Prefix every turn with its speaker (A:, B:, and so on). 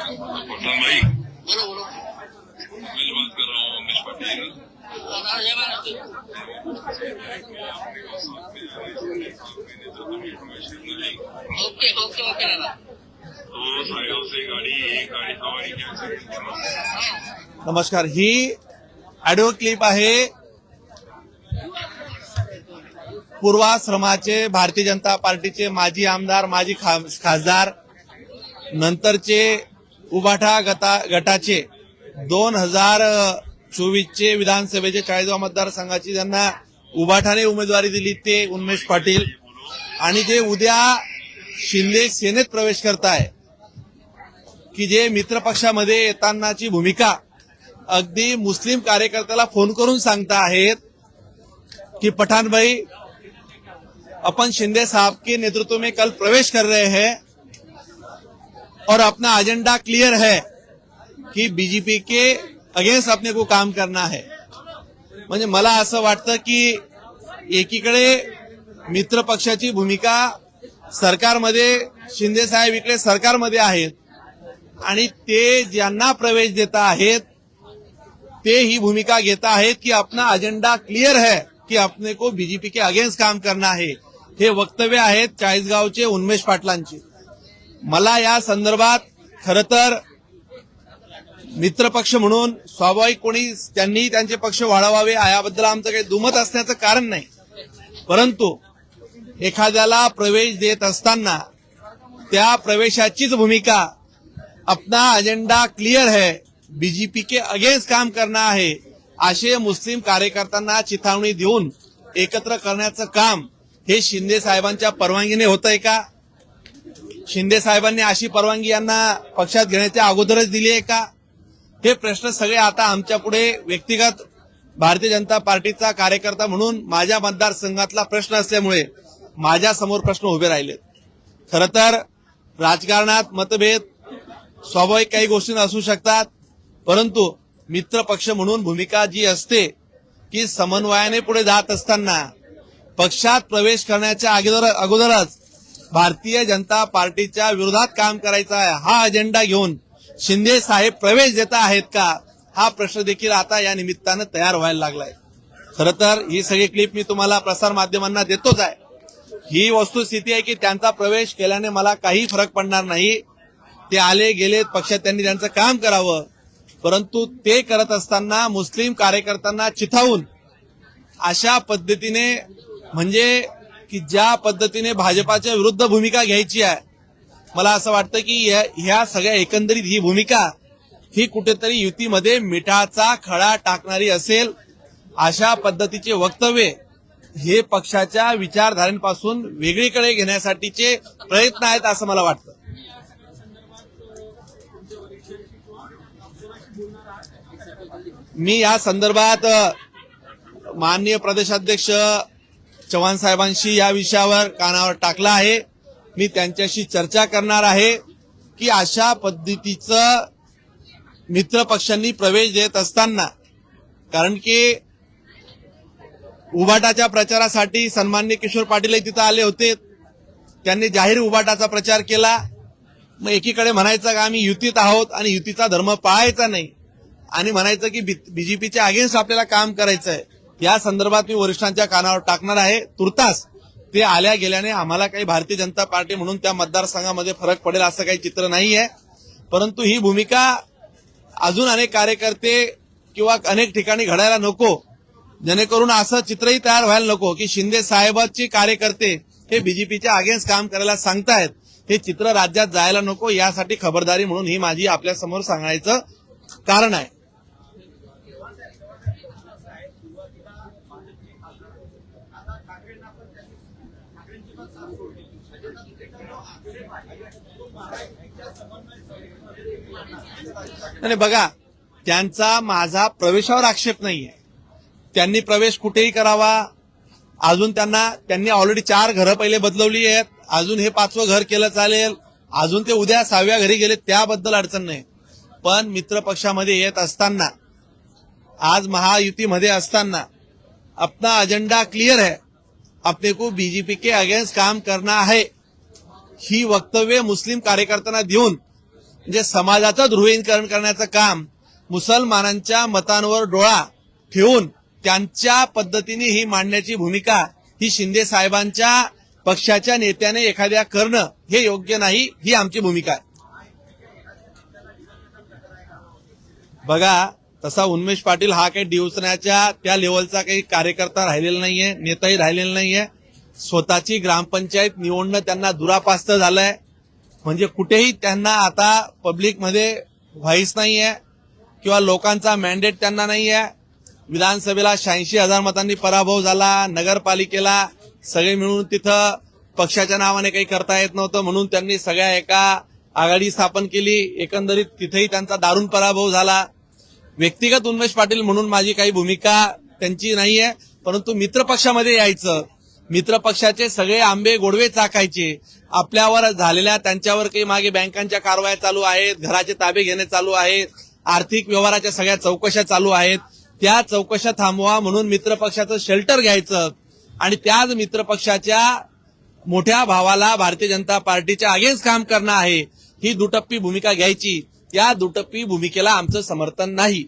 A: पठान भाई, मैं बात कर रहा हूँ Umesh Patel.
B: Okay okay okay दादा।
A: तो साइडों से गाड़ी हमारी क्या
C: नमस्कार, ही ऑडिओ क्लिप आहे पूर्वाश्रमाचे भारतीय जनता पार्टीचे माजी आमदार, माजी खासदार, नंतरचे उबाठा गटाचे 2024 चे विधानसभेचे 40 मतदारसंघाची ज्यांना उबाठाने उमेदवारी दिली ते उन्मेष पाटील, आणि जे उद्या शिंदे सेनेत प्रवेश करताय, की जे मित्र पक्षामध्ये येतानाची भूमिका अगदी मुस्लिम कार्यकर्त्याला फोन करून सांगता आहेत कि पठान भाई, अपन शिंदे साहब के नेतृत्व में कल प्रवेश कर रहे हैं और अपना एजेंडा क्लियर है कि बीजेपी के अगेंस्ट अपने को काम करना है। म्हणजे मला असं वाटतं की एकीकडे मित्र पक्षाची भूमिका सरकारमध्ये, शिंदे साहेब इकडे सरकारमध्ये आहेत आणि ते ज्यांना प्रवेश देता आहेत ते ही भूमिका घेता आहेत की अपना एजेंडा क्लियर है कि अपने को बीजेपी के अगेंस्ट काम करना है। हे वक्तव्य आहेत चाळीसगावचे उन्मेष पाटलांचे। मला या संदर्भात खरं तर मित्रपक्ष म्हणून स्वाभाविक कोणी त्यांनी त्यांचे पक्ष वाढवावे याबद्दल आमचं काही दुमत असण्याचं कारण नाही, परंतु एखाद्याला प्रवेश देत असताना त्या प्रवेशाचीच भूमिका अपना एजेंडा क्लियर है, बीजेपी के अगेंस्ट काम करना है, असे मुस्लिम कार्यकर्त्यांना चिथावणी देऊन एकत्र करण्याचं काम हे शिंदे साहेबांच्या परवानगीने होतंय का? शिंदे साहेबांनी अशी परवानगी यांना पक्षात घेण्याच्या अगोदरच दिली आहे का? हे प्रश्न सगळे आता आमच्या पुढे व्यक्तिगत भारतीय जनता पार्टीचा कार्यकर्ता म्हणून माझ्या मतदारसंघातला प्रश्न असल्यामुळे माझ्या समोर प्रश्न उभे राहिलेत। खरं तर राजकारणात मतभेद स्वाभाविक काही गोष्टी असू शकतात, परंतु मित्र पक्ष म्हणून भूमिका जी असते की समन्वयाने पुढे जात असताना पक्षात प्रवेश करण्याच्या अगोदरच भारतीय जनता पार्टीच्या विरोधात काम करायचा आहे हा अजेंडा घेऊन शिंदे साहेब प्रवेश देता आहेत का, हा प्रश्न देखील आता या निमित्तानं तयार व्हायला लागलाय। खरं तर ही सगळी क्लिप मी तुम्हाला प्रसार माध्यमांना देतोच आहे। ही वस्तुस्थिती आहे की त्यांचा प्रवेश केल्याने मला काही फरक पडणार नाही, ते आले गेलेत, पक्षात त्यांनी त्यांचं काम करावं, परंतु ते करत असताना मुस्लिम कार्यकर्त्यांना चिथावून अशा पद्धतीने, म्हणजे की ज्या पद्धतीने भाजपाच्या विरुद्ध भूमिका घ्यायची आहे, मला असं वाटतं की ह्या सगळ्या एकंदरीत ही भूमिका ही कुठेतरी युतीमध्ये मिठाचा खडा टाकणारी असेल। अशा पद्धतीचे वक्तव्य हे पक्षाच्या विचारधारेपासून वेगळीकडे घेण्यासाठीचे प्रयत्न आहेत असं मला वाटतं। मी या संदर्भात माननीय प्रदेशाध्यक्ष चव्हाण साहेबांशी या विषयावर कानावर टाकला आहे। मी त्यांच्याशी चर्चा करणार आहे की अशा पद्धतीचं मित्र पक्षांनी प्रवेश देत असताना, कारण की उबाटाच्या प्रचारासाठी सन्माननीय किशोर पाटील तिथं आले होते, त्यांनी जाहीर उबाटाचा प्रचार केला। मग एकीकडे म्हणायचं का आम्ही युतीत आहोत आणि युतीचा धर्म पाळायचा नाही, आणि म्हणायचं की बीजेपीच्या अगेन्स्ट आपल्याला काम करायचं आहे। या संदर्भात मी वरिष्ठांच्या कानावर टाकणार आहे। तुर्तास ते आल्या गेल्याने आम्हाला काही भारतीय जनता पार्टी म्हणून त्या मतदारसंघामध्ये फरक पडेल असं काही चित्र नाहीये, परंतु ही भूमिका अजून अनेक कार्यकर्ते किंवा अनेक ठिकाणी घडायला नको, जेणेकरून असं चित्रही तयार व्हायला नको की शिंदे साहेबांचे कार्यकर्ते हे बीजेपीच्या अगेन्स्ट काम करायला सांगतायत। हे चित्र राज्यात जायला नको, यासाठी खबरदारी म्हणून ही माझी आपल्या समोर सांगायचं कारण आहे। आणि बघा, त्यांचा माझा प्रवेशावर आक्षेप नाहीये, त्यांनी प्रवेश कुठेही करावा। अजून त्यांनी ऑलरेडी 4 घरं पहिले बदलवली आहेत, अजून हे 5वं घर केलं चालेल, अजून ते उद्या 6व्या घरी गेले त्याबद्दल अडचण नाही, पण मित्र पक्षामध्ये येत असताना, आज महायुतीमध्ये असताना अपना एजेंडा क्लियर है, अपने को बीजेपी के अगेंस्ट काम करना है, ही वक्तव्य मुस्लिम कार्यकर्त्यांना देऊन म्हणजे समाजाचं ध्रुवीकरण करण्याचं काम, मुसलमानांच्या मतांवर डोळा ठेवून त्यांच्या पद्धतीने ही मांडण्याची भूमिका ही शिंदे साहेबांच्या पक्षाच्या नेत्याने एखाद्या करणं हे योग्य नाही, ही आमची भूमिका आहे. बघा, तसा उन्मेष पाटील हा काही डिवचण्याच्या त्या लेवलचा काही कार्यकर्ता राहिलेला नाहीये, नेताही राहिलेला नाहीये. स्वतःची ग्रामपंचायत निवडणं त्यांना दुरापास्त झालंय. म्हणजे कुठेही त्यांना आता पब्लिकमध्ये व्हाईस नाहीये किंवा लोकांचा मॅन्डेट त्यांना नाहीये. विधानसभेला 86,000 मतांनी पराभव झाला. नगरपालिकेला सगळे मिळून तिथं पक्षाच्या नावाने काही करता येत नव्हतं म्हणून त्यांनी सगळ्या एका आघाडी स्थापन केली. एकंदरीत तिथेही त्यांचा दारुण पराभव झाला. व्यक्तिगत उन्मेष पाटील म्हणून माझी काही भूमिका त्यांची नाहीये, परंतु मित्रपक्षामध्ये यायचं, मित्रपक्षाचे सगळे आंबे गोडवे चाकायचे. आपल्यावर झालेल्या त्यांच्यावर काही मागे बँकांच्या कारवाया चालू आहेत, घराचे ताबे घेणे चालू आहेत, आर्थिक व्यवहाराच्या सगळ्या चौकशा चालू आहेत. त्या चौकशा थांबवा म्हणून मित्रपक्षाचं शेल्टर घ्यायचं आणि त्याच मित्रपक्षाच्या मोठ्या भावाला भारतीय जनता पार्टीच्या अगेन्स्ट काम करणं आहे, ही दुटप्पी भूमिका घ्यायची. या दुटप्पी भूमिकेला आमचं समर्थन नाही.